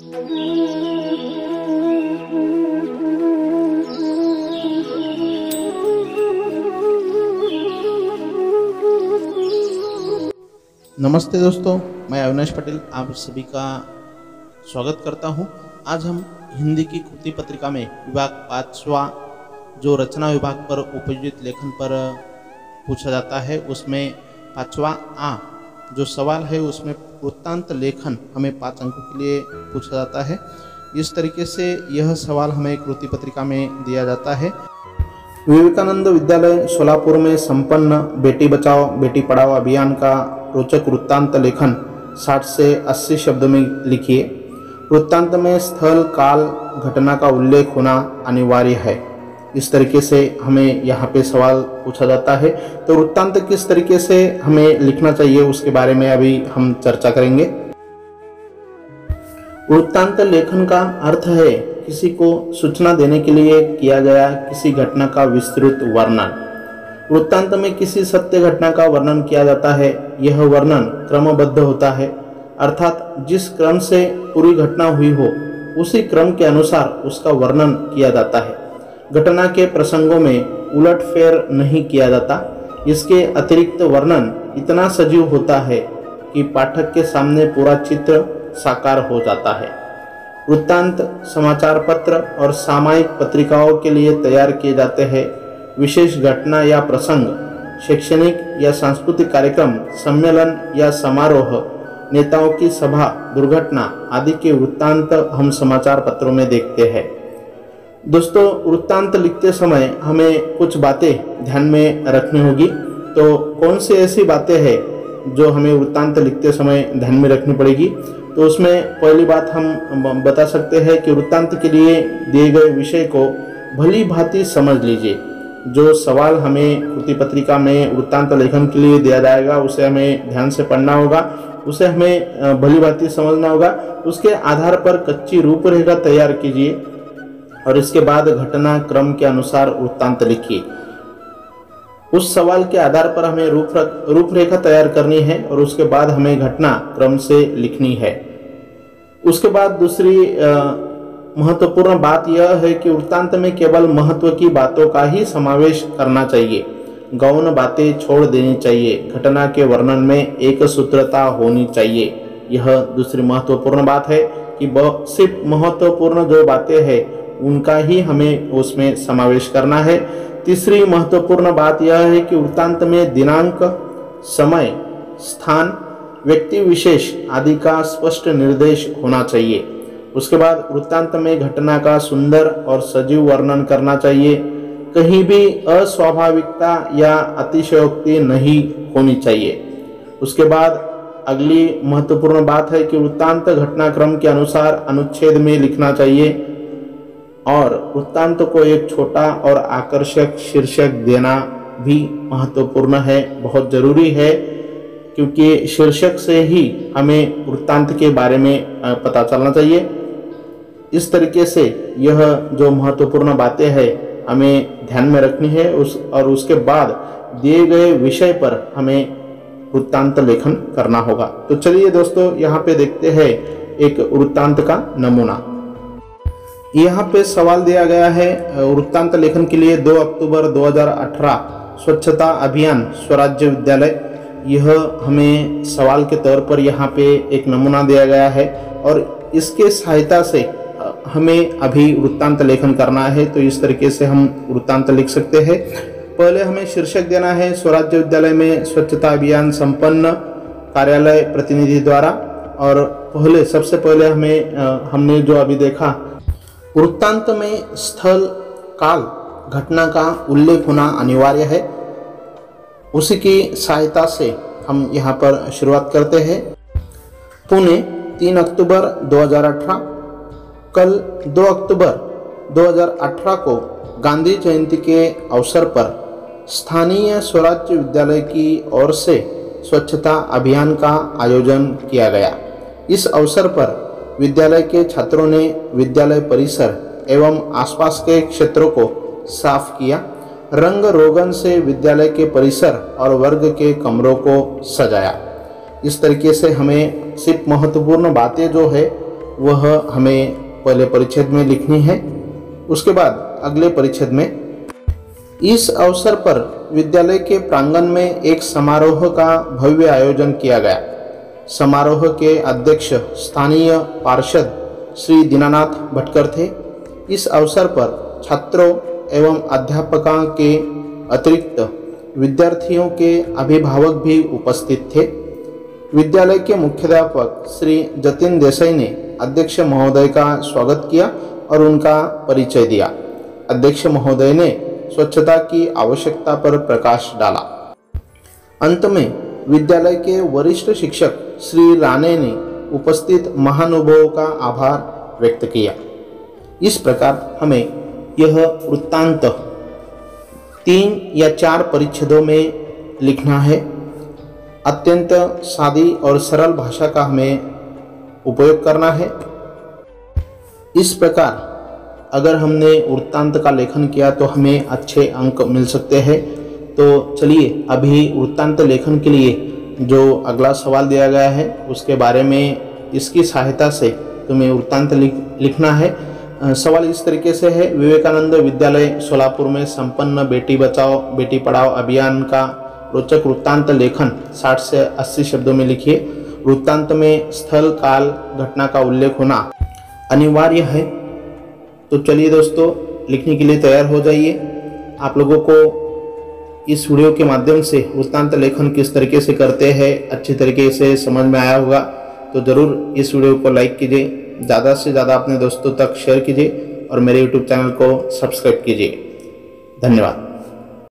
नमस्ते दोस्तों, मैं अविनाश पटेल आप सभी का स्वागत करता हूं। आज हम हिंदी की कृति पत्रिका में विभाग 5वां जो रचना विभाग पर उपयोजित लेखन पर पूछा जाता है, उसमें 5वां आ जो सवाल है उसमें वृत्तांत लेखन हमें 5 अंकों के लिए पूछा जाता है। इस तरीके से यह सवाल हमें कृति पत्रिका में दिया जाता है। विवेकानंद विद्यालय सोलापुर में संपन्न बेटी बचाओ बेटी पढ़ाओ अभियान का रोचक वृत्तांत लेखन 60 से 80 शब्द में लिखिए। वृत्तांत में स्थल काल घटना का उल्लेख होना अनिवार्य है। इस तरीके से हमें यहाँ पे सवाल पूछा जाता है। तो वृत्तांत किस तरीके से हमें लिखना चाहिए उसके बारे में अभी हम चर्चा करेंगे। वृत्तांत लेखन का अर्थ है किसी को सूचना देने के लिए किया गया किसी घटना का विस्तृत वर्णन। वृत्तांत में किसी सत्य घटना का वर्णन किया जाता है। यह वर्णन क्रमबद्ध होता है, अर्थात जिस क्रम से पूरी घटना हुई हो उसी क्रम के अनुसार उसका वर्णन किया जाता है। घटना के प्रसंगों में उलटफेर नहीं किया जाता। इसके अतिरिक्त वर्णन इतना सजीव होता है कि पाठक के सामने पूरा चित्र साकार हो जाता है। वृत्तांत समाचार पत्र और सामायिक पत्रिकाओं के लिए तैयार किए जाते हैं। विशेष घटना या प्रसंग, शैक्षणिक या सांस्कृतिक कार्यक्रम, सम्मेलन या समारोह, नेताओं की सभा, दुर्घटना आदि के वृत्तांत हम समाचार पत्रों में देखते हैं। दोस्तों, वृत्तांत लिखते समय हमें कुछ बातें ध्यान में रखनी होगी। तो कौन सी ऐसी बातें हैं जो हमें वृत्तांत लिखते समय ध्यान में रखनी पड़ेगी? तो उसमें पहली बात हम बता सकते हैं कि वृत्तांत के लिए दिए गए विषय को भली भांति समझ लीजिए। जो सवाल हमें कृति पत्रिका में वृत्तांत लेखन के लिए दिया जाएगा उसे हमें ध्यान से पढ़ना होगा, उसे हमें भली भांति समझना होगा। उसके आधार पर कच्ची रूपरेखा तैयार कीजिए और इसके बाद घटना क्रम के अनुसार वृत्तांत लिखिए। उस सवाल के आधार पर हमें रूपरेखा तैयार करनी है और उसके बाद हमें घटना क्रम से लिखनी है। उसके बाद दूसरी महत्वपूर्ण बात यह है कि वृत्तांत में केवल महत्व की बातों का ही समावेश करना चाहिए, गौण बातें छोड़ देनी चाहिए। घटना के वर्णन में एक सूत्रता होनी चाहिए। यह दूसरी महत्वपूर्ण बात है कि सिर्फ महत्वपूर्ण जो बातें हैं उनका ही हमें उसमें समावेश करना है। तीसरी महत्वपूर्ण बात यह है कि वृत्तांत में दिनांक, समय, स्थान, व्यक्ति विशेष आदि का स्पष्ट निर्देश होना चाहिए। उसके बाद वृत्तांत में घटना का सुंदर और सजीव वर्णन करना चाहिए। कहीं भी अस्वाभाविकता या अतिशयोक्ति नहीं होनी चाहिए। उसके बाद अगली महत्वपूर्ण बात है कि वृत्तांत घटनाक्रम के अनुसार अनुच्छेद में लिखना चाहिए और वृत्तांत को एक छोटा और आकर्षक शीर्षक देना भी महत्वपूर्ण है, बहुत जरूरी है, क्योंकि शीर्षक से ही हमें वृत्तांत के बारे में पता चलना चाहिए। इस तरीके से यह जो महत्वपूर्ण बातें हैं हमें ध्यान में रखनी है और उसके बाद दिए गए विषय पर हमें वृत्तांत लेखन करना होगा। तो चलिए दोस्तों, यहाँ पे देखते हैं एक वृत्तांत का नमूना। यहाँ पे सवाल दिया गया है वृत्तांत लेखन के लिए 2 अक्टूबर 2018 स्वच्छता अभियान स्वराज्य विद्यालय। यह हमें सवाल के तौर पर यहाँ पे एक नमूना दिया गया है और इसके सहायता से हमें अभी वृत्तांत लेखन करना है। तो इस तरीके से हम वृत्तांत लिख सकते हैं। पहले हमें शीर्षक देना है स्वराज्य विद्यालय में स्वच्छता अभियान संपन्न कार्यालय प्रतिनिधि द्वारा। और सबसे पहले हमने जो अभी देखा, वृत्तांत में स्थल काल घटना का उल्लेख होना अनिवार्य है। उसी की सहायता से हम यहाँ पर शुरुआत करते हैं। पुणे 3 अक्टूबर 2018। कल 2 अक्टूबर 2018 को गांधी जयंती के अवसर पर स्थानीय स्वराज्य विद्यालय की ओर से स्वच्छता अभियान का आयोजन किया गया। इस अवसर पर विद्यालय के छात्रों ने विद्यालय परिसर एवं आसपास के क्षेत्रों को साफ किया। रंग रोगन से विद्यालय के परिसर और वर्ग के कमरों को सजाया। इस तरीके से हमें सिर्फ महत्वपूर्ण बातें जो है वह हमें पहले परिच्छेद में लिखनी है, उसके बाद अगले परिच्छेद में। इस अवसर पर विद्यालय के प्रांगण में एक समारोह का भव्य आयोजन किया गया। समारोह के अध्यक्ष स्थानीय पार्षद श्री दीनानाथ भटकर थे। इस अवसर पर छात्रों एवं अध्यापकों के अतिरिक्त विद्यार्थियों के अभिभावक भी उपस्थित थे। विद्यालय के मुख्याध्यापक श्री जतिन देसाई ने अध्यक्ष महोदय का स्वागत किया और उनका परिचय दिया। अध्यक्ष महोदय ने स्वच्छता की आवश्यकता पर प्रकाश डाला। अंत में विद्यालय के वरिष्ठ शिक्षक श्री राणे ने उपस्थित महानुभावों का आभार व्यक्त किया। इस प्रकार हमें यह वृत्तांत 3 या 4 परिच्छेदों में लिखना है। अत्यंत सादी और सरल भाषा का हमें उपयोग करना है। इस प्रकार अगर हमने वृत्तांत का लेखन किया तो हमें अच्छे अंक मिल सकते हैं। तो चलिए अभी वृत्तांत लेखन के लिए जो अगला सवाल दिया गया है उसके बारे में इसकी सहायता से तुम्हें वृत्तांत लिखना है। सवाल इस तरीके से है, विवेकानंद विद्यालय सोलापुर में संपन्न बेटी बचाओ बेटी पढ़ाओ अभियान का रोचक वृत्तांत लेखन 60 से 80 शब्दों में लिखिए। वृत्तांत में स्थल काल घटना का उल्लेख होना अनिवार्य है। तो चलिए दोस्तों, लिखने के लिए तैयार हो जाइए। आप लोगों को इस वीडियो के माध्यम से वृत्तांत लेखन किस तरीके से करते हैं अच्छी तरीके से समझ में आया होगा। तो ज़रूर इस वीडियो को लाइक कीजिए, ज़्यादा से ज़्यादा अपने दोस्तों तक शेयर कीजिए और मेरे YouTube चैनल को सब्सक्राइब कीजिए। धन्यवाद।